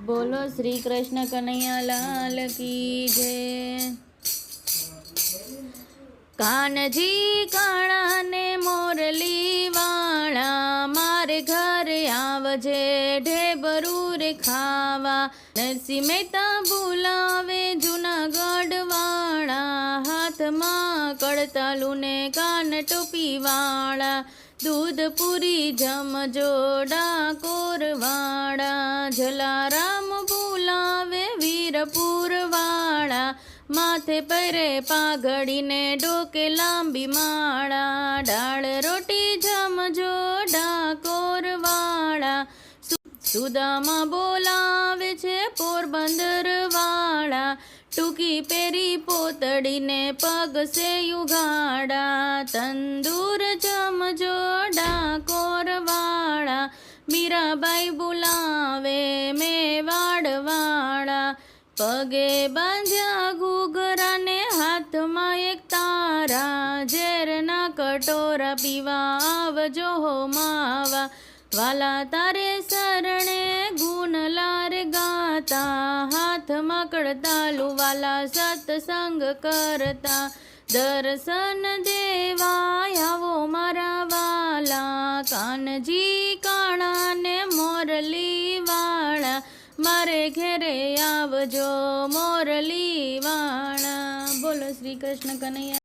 बोलो श्री कृष्ण कन्हैया लाल की जय। कानजी काणा ने मोरली वाला मारे घर आवजे ढेबरू रे खावा। नरसिंह मेहता बुलावे जूनागढ़ वाला हाथ में कड़तालू ने कान टोपी वाला। दूध पूरी जमजो डाकोर वाला जलाराम बुलावे वीरपुर वाला। माथे परे पाघड़ी ने डोके लांबी माळा। डाळ रोटी जमजो डाकोर वाला। सुदामा बोलावे छे पोरबंदर वाला। टूकी पेरी पोतड़ी ने पग से युगाड़ा। तंदूर जमजो डाकोर वाला। मीराबाई बुलावे मेवाड़ वाला। पगे बांध्या घूघरा ने हाथ में एक तारा। झेर ना कटोरा पीवा आवजो हो मावा। वाला तारे सरणे गुण लार गाता। हाथ मकड़तालू वाला सत्संग करता। दर्शन देवा आवो मारा वाला। कानजी काणा ने मोरली वाला मारे घेरे आवजो मोरली वाला। बोलो श्री कृष्ण कन्हैया।